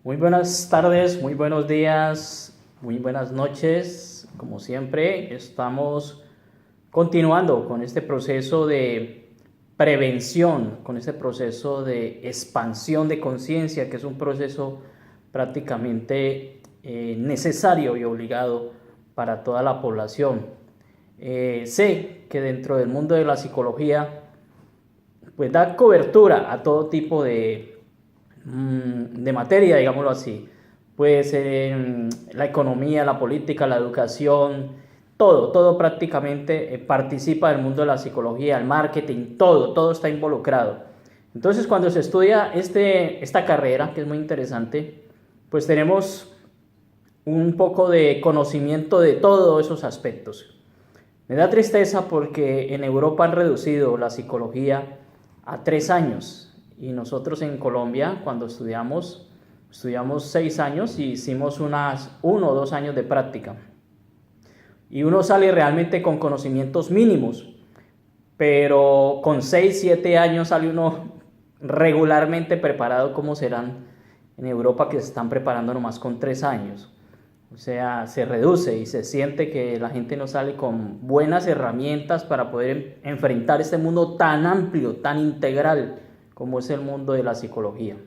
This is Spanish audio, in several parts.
Muy buenas tardes, muy buenos días, muy buenas noches. Como siempre, estamos continuando con este proceso de prevención, con este proceso de expansión de conciencia, que es un proceso prácticamente necesario y obligado para toda la población. Sé que dentro del mundo de la psicología, pues da cobertura a todo tipo de materia, digámoslo así. Pues la economía, la política, la educación, todo prácticamente participa del mundo de la psicología, el marketing, todo está involucrado. Entonces cuando se estudia esta carrera, que es muy interesante, pues tenemos un poco de conocimiento de todos esos aspectos. Me da tristeza porque en Europa han reducido la psicología a 3 años y nosotros en Colombia cuando estudiamos 6 años y hicimos 1 o 2 años de práctica. Y uno sale realmente con conocimientos mínimos, pero con 6, 7 años sale uno regularmente preparado como serán en Europa que se están preparando nomás con 3 años. O sea, se reduce y se siente que la gente no sale con buenas herramientas para poder enfrentar este mundo tan amplio, tan integral como es el mundo de la psicología.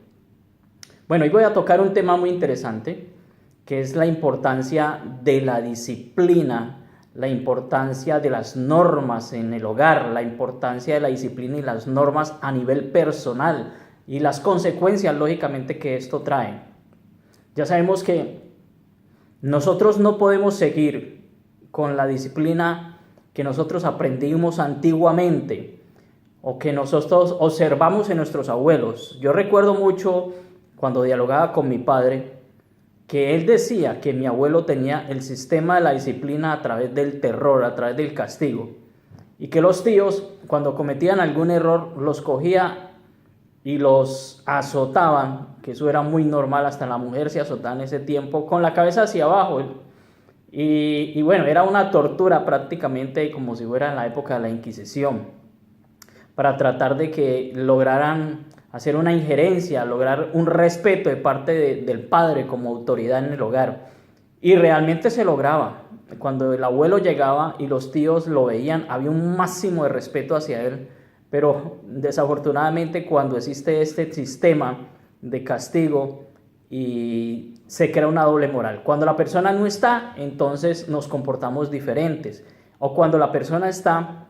Bueno, hoy voy a tocar un tema muy interesante, que es la importancia de la disciplina, la importancia de las normas en el hogar, la importancia de la disciplina y las normas a nivel personal y las consecuencias, lógicamente, que esto trae. Ya sabemos que nosotros no podemos seguir con la disciplina que nosotros aprendimos antiguamente o que nosotros observamos en nuestros abuelos. Yo recuerdo mucho cuando dialogaba con mi padre que él decía que mi abuelo tenía el sistema de la disciplina a través del terror, a través del castigo, y que los tíos cuando cometían algún error los cogía y los azotaban, que eso era muy normal, hasta la mujer se azotaba en ese tiempo, con la cabeza hacia abajo. Y bueno, era una tortura prácticamente como si fuera en la época de la Inquisición, para tratar de que lograran hacer una injerencia, lograr un respeto de parte del padre como autoridad en el hogar. Y realmente se lograba. Cuando el abuelo llegaba y los tíos lo veían, había un máximo de respeto hacia él. Pero desafortunadamente cuando existe este sistema de castigo y se crea una doble moral. Cuando la persona no está, entonces nos comportamos diferentes. O cuando la persona está,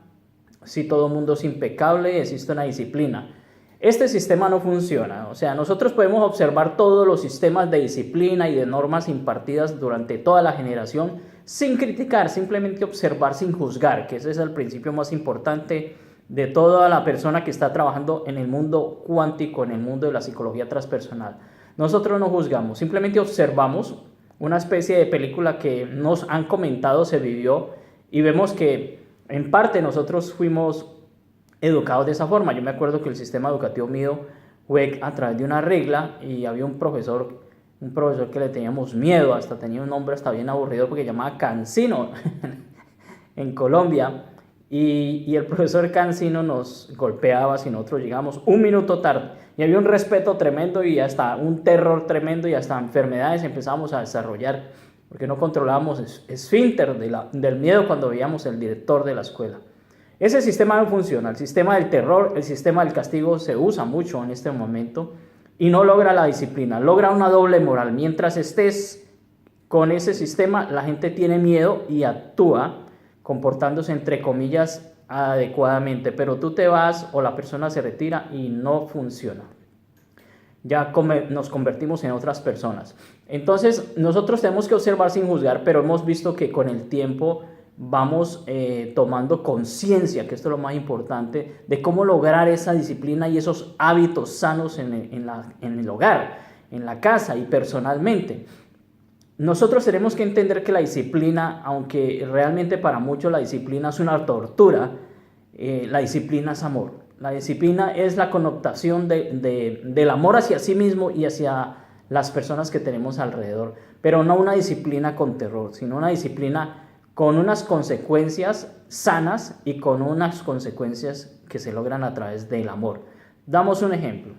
si todo el mundo es impecable, existe una disciplina. Este sistema no funciona, o sea, nosotros podemos observar todos los sistemas de disciplina y de normas impartidas durante toda la generación sin criticar, simplemente observar sin juzgar, que ese es el principio más importante de toda la persona que está trabajando en el mundo cuántico, en el mundo de la psicología transpersonal. Nosotros no juzgamos, simplemente observamos una especie de película que nos han comentado se vivió y vemos que en parte nosotros fuimos educados de esa forma. Yo me acuerdo que el sistema educativo mío fue a través de una regla y había un profesor que le teníamos miedo, hasta tenía un nombre hasta bien aburrido porque llamaba Cancino en Colombia. Y el profesor Cancino nos golpeaba si nosotros llegábamos 1 minuto tarde. Y había un respeto tremendo y hasta un terror tremendo y hasta enfermedades empezamos a desarrollar porque no controlábamos esfínter del miedo cuando veíamos el director de la escuela. Ese sistema no funciona, el sistema del terror, el sistema del castigo se usa mucho en este momento y no logra la disciplina, logra una doble moral. Mientras estés con ese sistema, la gente tiene miedo y actúa comportándose entre comillas adecuadamente, pero tú te vas o la persona se retira y no funciona. Ya nos convertimos en otras personas. Entonces nosotros tenemos que observar sin juzgar, pero hemos visto que con el tiempo vamos tomando conciencia, que esto es lo más importante, de cómo lograr esa disciplina y esos hábitos sanos en el hogar, en la casa y personalmente. Nosotros tenemos que entender que la disciplina, aunque realmente para muchos la disciplina es una tortura, la disciplina es amor. La disciplina es la connotación del amor hacia sí mismo y hacia las personas que tenemos alrededor, pero no una disciplina con terror, sino una disciplina con unas consecuencias sanas y con unas consecuencias que se logran a través del amor. Damos un ejemplo.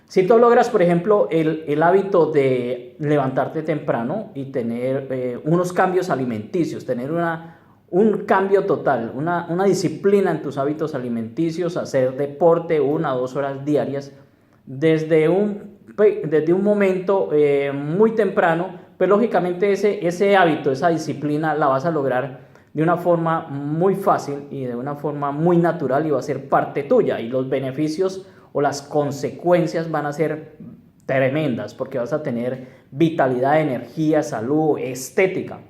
Si tú logras, por ejemplo, el hábito de levantarte temprano y tener unos cambios alimenticios, tener un cambio total, una disciplina en tus hábitos alimenticios, hacer deporte 1 o 2 horas diarias, desde un momento muy temprano, pues lógicamente ese hábito, esa disciplina la vas a lograr de una forma muy fácil y de una forma muy natural y va a ser parte tuya, y los beneficios o las consecuencias van a ser tremendas porque vas a tener vitalidad, energía, salud, estética.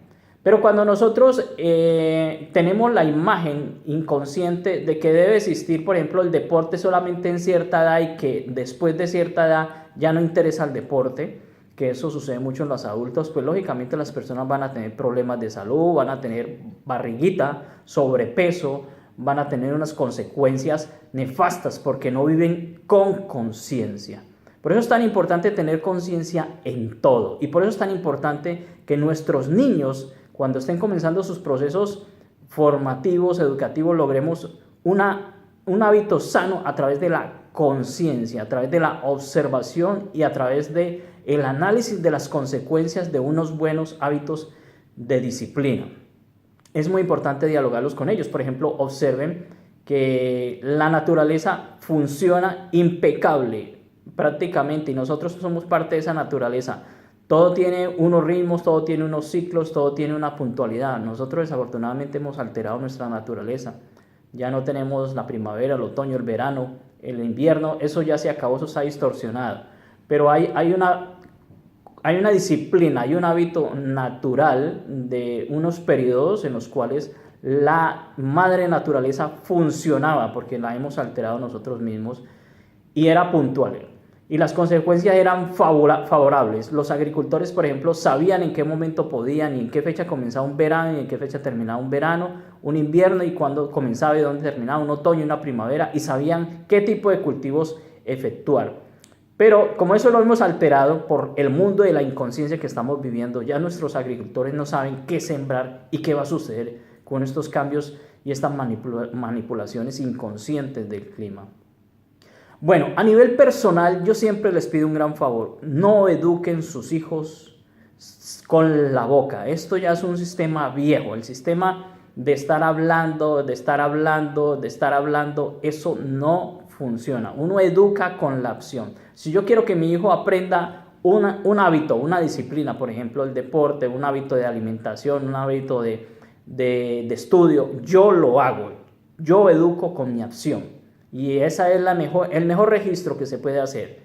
Pero cuando nosotros tenemos la imagen inconsciente de que debe existir, por ejemplo, el deporte solamente en cierta edad y que después de cierta edad ya no interesa el deporte, que eso sucede mucho en los adultos, pues lógicamente las personas van a tener problemas de salud, van a tener barriguita, sobrepeso, van a tener unas consecuencias nefastas porque no viven con conciencia. Por eso es tan importante tener conciencia en todo, y por eso es tan importante que nuestros niños, cuando estén comenzando sus procesos formativos, educativos, logremos un hábito sano a través de la conciencia, a través de la observación y a través de el análisis de las consecuencias de unos buenos hábitos de disciplina. Es muy importante dialogarlos con ellos. Por ejemplo, observen que la naturaleza funciona impecable prácticamente, y nosotros somos parte de esa naturaleza. Todo tiene unos ritmos, todo tiene unos ciclos, todo tiene una puntualidad. Nosotros desafortunadamente hemos alterado nuestra naturaleza. Ya no tenemos la primavera, el otoño, el verano, el invierno, eso ya se acabó, eso está distorsionado. Pero hay una disciplina, hay un hábito natural de unos periodos en los cuales la madre naturaleza funcionaba, porque la hemos alterado nosotros mismos, y era puntual. Y las consecuencias eran favorables. Los agricultores, por ejemplo, sabían en qué momento podían y en qué fecha comenzaba un verano y en qué fecha terminaba un verano, un invierno, y cuándo comenzaba y dónde terminaba un otoño y una primavera, y sabían qué tipo de cultivos efectuar. Pero como eso lo hemos alterado por el mundo de la inconsciencia que estamos viviendo, ya nuestros agricultores no saben qué sembrar y qué va a suceder con estos cambios y estas manipulaciones inconscientes del clima. Bueno, a nivel personal, yo siempre les pido un gran favor: no eduquen sus hijos con la boca. Esto ya es un sistema viejo, el sistema de estar hablando, eso no funciona. Uno educa con la acción. Si yo quiero que mi hijo aprenda un hábito, una disciplina, por ejemplo, el deporte, un hábito de alimentación, un hábito de estudio, yo lo hago. Yo educo con mi acción. Y esa es el mejor registro que se puede hacer.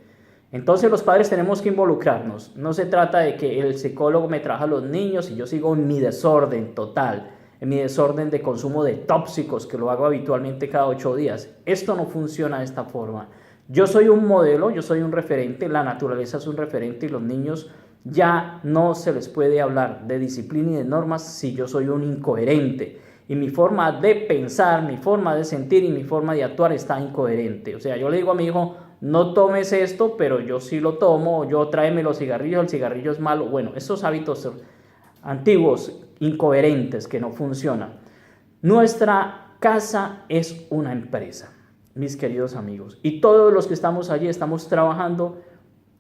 Entonces los padres tenemos que involucrarnos. No se trata de que el psicólogo me trabaja a los niños y yo sigo en mi desorden total, en mi desorden de consumo de tóxicos, que lo hago habitualmente cada 8 días. Esto no funciona de esta forma. Yo soy un modelo, yo soy un referente, la naturaleza es un referente, y los niños ya no se les puede hablar de disciplina y de normas si yo soy un incoherente. Y mi forma de pensar, mi forma de sentir y mi forma de actuar está incoherente. O sea, yo le digo a mi hijo: no tomes esto, pero yo sí lo tomo. Yo tráeme los cigarrillos, el cigarrillo es malo. Bueno, estos hábitos antiguos, incoherentes, que no funcionan. Nuestra casa es una empresa, mis queridos amigos. Y todos los que estamos allí estamos trabajando,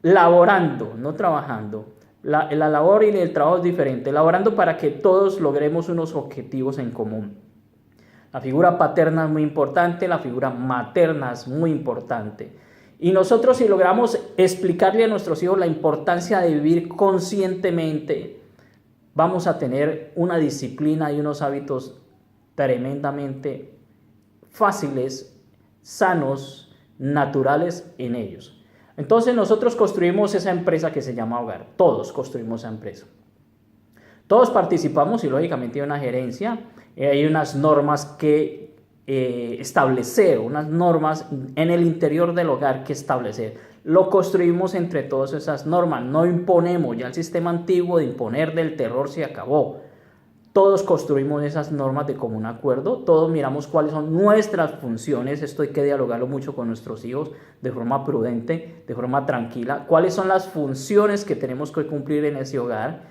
laborando, no trabajando. La labor y el trabajo es diferente, laborando para que todos logremos unos objetivos en común. La figura paterna es muy importante, la figura materna es muy importante. Y nosotros, si logramos explicarle a nuestros hijos la importancia de vivir conscientemente, vamos a tener una disciplina y unos hábitos tremendamente fáciles, sanos, naturales en ellos. Entonces nosotros construimos esa empresa que se llama hogar. Todos construimos esa empresa. Todos participamos y lógicamente hay una gerencia, hay unas normas que establecer, unas normas en el interior del hogar que establecer. Lo construimos entre todas esas normas, no imponemos. Ya el sistema antiguo de imponer del terror se acabó. Todos construimos esas normas de común acuerdo, todos miramos cuáles son nuestras funciones. Esto hay que dialogarlo mucho con nuestros hijos de forma prudente, de forma tranquila. Cuáles son las funciones que tenemos que cumplir en ese hogar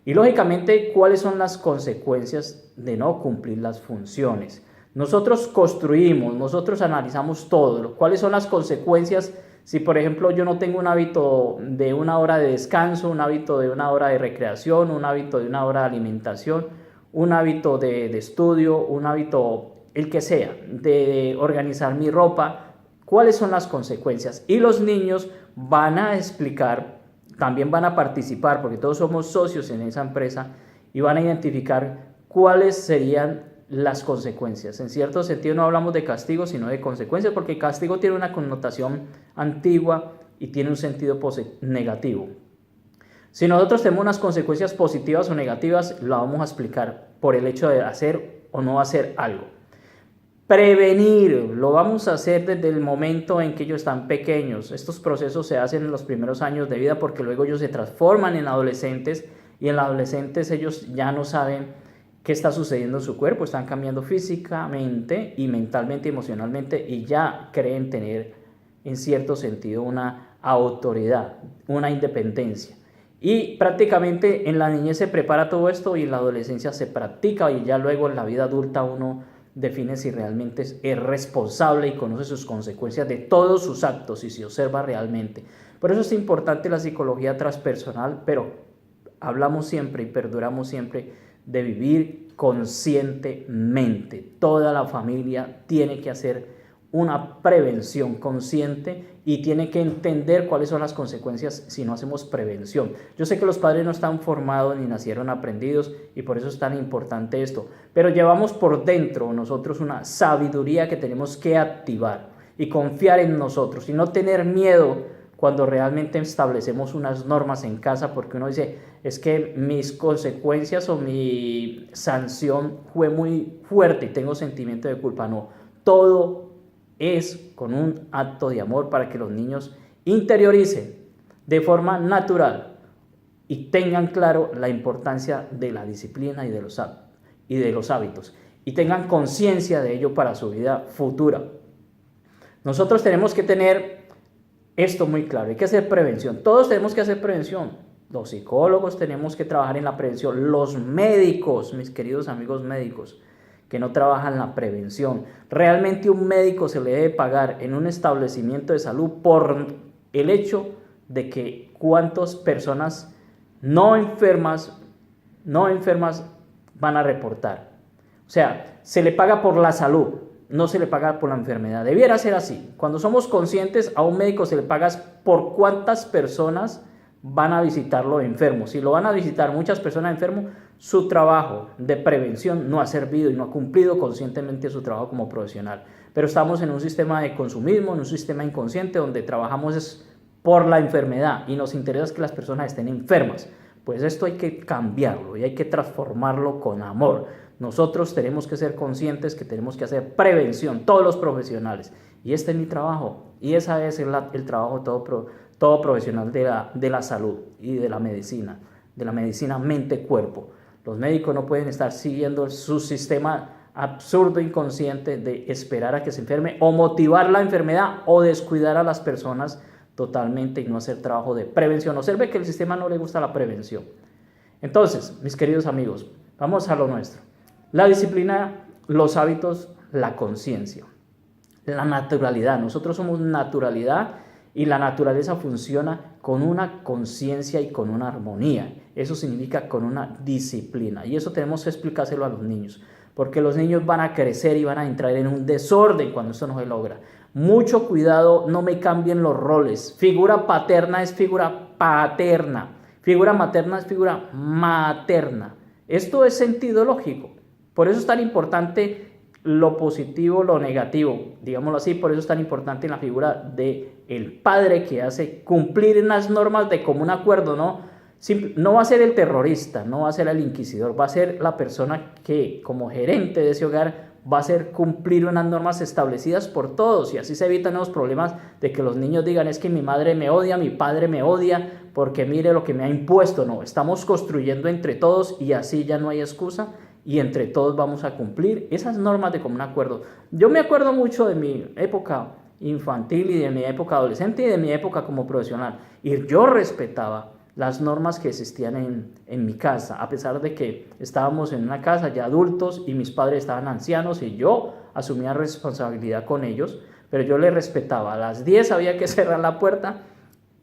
y lógicamente cuáles son las consecuencias de no cumplir las funciones. Nosotros construimos, nosotros analizamos todo, cuáles son las consecuencias Si por ejemplo yo no tengo un hábito de una hora de descanso, un hábito de una hora de recreación, un hábito de una hora de alimentación, un hábito de estudio, un hábito, el que sea, de organizar mi ropa, ¿cuáles son las consecuencias? Y los niños van a explicar, también van a participar, porque todos somos socios en esa empresa, y van a identificar cuáles serían las consecuencias. En cierto sentido no hablamos de castigo, sino de consecuencias, porque el castigo tiene una connotación antigua y tiene un sentido negativo. Si nosotros tenemos unas consecuencias positivas o negativas, lo vamos a explicar por el hecho de hacer o no hacer algo. Prevenir, lo vamos a hacer desde el momento en que ellos están pequeños. Estos procesos se hacen en los primeros años de vida porque luego ellos se transforman en adolescentes y en adolescentes ellos ya no saben qué está sucediendo en su cuerpo, están cambiando físicamente y mentalmente y emocionalmente y ya creen tener en cierto sentido una autoridad, una independencia. Y prácticamente en la niñez se prepara todo esto y en la adolescencia se practica y ya luego en la vida adulta uno define si realmente es responsable y conoce sus consecuencias de todos sus actos y se observa realmente. Por eso es importante la psicología transpersonal, pero hablamos siempre y perduramos siempre de vivir conscientemente. Toda la familia tiene que hacer una prevención consciente y tiene que entender cuáles son las consecuencias si no hacemos prevención. Yo sé que los padres no están formados ni nacieron aprendidos y por eso es tan importante esto, pero llevamos por dentro nosotros una sabiduría que tenemos que activar y confiar en nosotros y no tener miedo cuando realmente establecemos unas normas en casa, porque uno dice, es que mis consecuencias o mi sanción fue muy fuerte y tengo sentimiento de culpa. No, todo es con un acto de amor para que los niños interioricen de forma natural y tengan claro la importancia de la disciplina y de los hábitos y tengan conciencia de ello para su vida futura. Nosotros tenemos que tener esto muy claro, hay que hacer prevención, todos tenemos que hacer prevención, los psicólogos tenemos que trabajar en la prevención, los médicos, mis queridos amigos médicos, que no trabajan la prevención. Realmente un médico se le debe pagar en un establecimiento de salud por el hecho de que cuántas personas no enfermas van a reportar. O sea, se le paga por la salud, no se le paga por la enfermedad. Debiera ser así. Cuando somos conscientes, a un médico se le paga por cuántas personas van a visitarlo enfermo. Si lo van a visitar muchas personas enfermos, su trabajo de prevención no ha servido y no ha cumplido conscientemente su trabajo como profesional. Pero estamos en un sistema de consumismo, en un sistema inconsciente donde trabajamos por la enfermedad y nos interesa que las personas estén enfermas. Pues esto hay que cambiarlo y hay que transformarlo con amor. Nosotros tenemos que ser conscientes que tenemos que hacer prevención, todos los profesionales. Y este es mi trabajo y ese es el trabajo de todo profesional de la salud y de la medicina mente-cuerpo. Los médicos no pueden estar siguiendo su sistema absurdo, inconsciente de esperar a que se enferme o motivar la enfermedad o descuidar a las personas totalmente y no hacer trabajo de prevención. Observe que el sistema no le gusta la prevención. Entonces, mis queridos amigos, vamos a lo nuestro. La disciplina, los hábitos, la conciencia, la naturalidad. Nosotros somos naturalidad y la naturaleza funciona con una conciencia y con una armonía. Eso significa con una disciplina. Y eso tenemos que explicárselo a los niños, porque los niños van a crecer y van a entrar en un desorden cuando esto no se logra. Mucho cuidado, no me cambien los roles. Figura paterna es figura paterna. Figura materna es figura materna. Esto es sentido lógico. Por eso es tan importante lo positivo, lo negativo, digámoslo así. Por eso es tan importante en la figura del padre que hace cumplir unas normas de común acuerdo, ¿no? No va a ser el terrorista, no va a ser el inquisidor, va a ser la persona que como gerente de ese hogar va a hacer cumplir unas normas establecidas por todos y así se evitan los problemas de que los niños digan es que mi madre me odia, mi padre me odia porque mire lo que me ha impuesto. No, estamos construyendo entre todos y así ya no hay excusa y entre todos vamos a cumplir esas normas de común acuerdo. Yo me acuerdo mucho de mi época infantil y de mi época adolescente y de mi época como profesional y yo respetaba las normas que existían en mi casa, a pesar de que estábamos en una casa ya adultos y mis padres estaban ancianos y yo asumía responsabilidad con ellos, pero yo le respetaba. A las 10 había que cerrar la puerta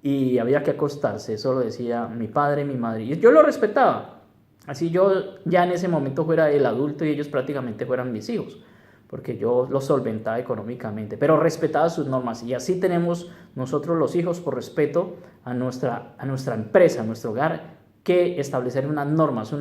y había que acostarse, eso lo decía mi padre y mi madre, y yo lo respetaba. Así yo ya en ese momento fuera el adulto y ellos prácticamente fueran mis hijos, porque yo los solventaba económicamente, pero respetaba sus normas. Y así tenemos nosotros los hijos, por respeto a nuestra empresa, a nuestro hogar, que establecer unas normas,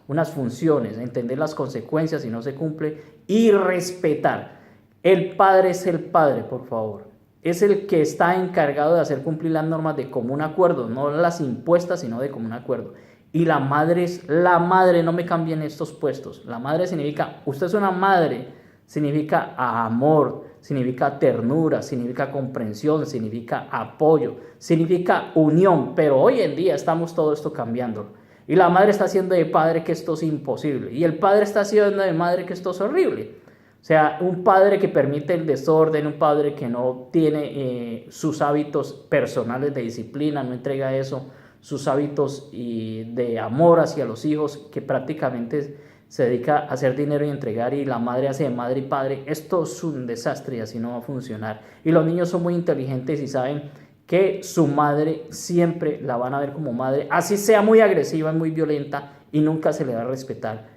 unas funciones, entender las consecuencias si no se cumple y respetar. El padre es el padre, por favor. Es el que está encargado de hacer cumplir las normas de común acuerdo, no las impuestas, sino de común acuerdo. Y la madre es la madre, no me cambien estos puestos. La madre significa, usted es una madre, significa amor, significa ternura, significa comprensión, significa apoyo, significa unión. Pero hoy en día estamos todo esto cambiando. Y la madre está haciendo de padre que esto es imposible. Y el padre está haciendo de madre que esto es horrible. O sea, un padre que permite el desorden, un padre que no tiene sus hábitos personales de disciplina, no entrega eso, sus hábitos de amor hacia los hijos, que prácticamente se dedica a hacer dinero y entregar, y la madre hace de madre y padre. Esto es un desastre y así no va a funcionar. Y los niños son muy inteligentes y saben que su madre siempre la van a ver como madre, así sea muy agresiva y muy violenta, y nunca se le va a respetar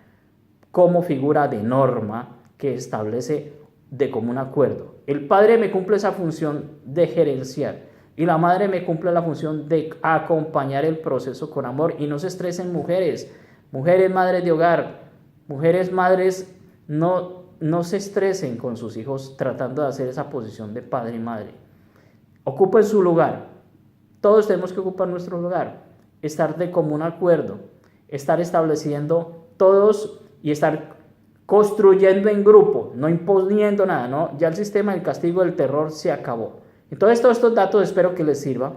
como figura de norma que establece de común acuerdo. El padre me cumple esa función de gerenciar y la madre me cumple la función de acompañar el proceso con amor. Y no se estresen, mujeres madres de hogar, mujeres madres, no se estresen con sus hijos tratando de hacer esa posición de padre y madre. Ocupen su lugar, todos tenemos que ocupar nuestro lugar, estar de común acuerdo, estar estableciendo todos y estar construyendo en grupo, no imponiendo nada, ¿no? Ya el sistema del castigo del terror se acabó. Entonces todos estos datos espero que les sirva.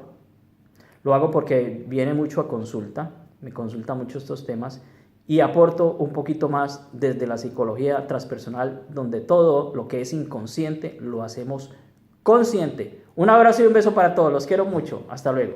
Lo hago porque viene mucho a consulta, me consulta mucho estos temas y aporto un poquito más desde la psicología transpersonal, donde todo lo que es inconsciente lo hacemos consciente. Un abrazo y un beso para todos, los quiero mucho, hasta luego.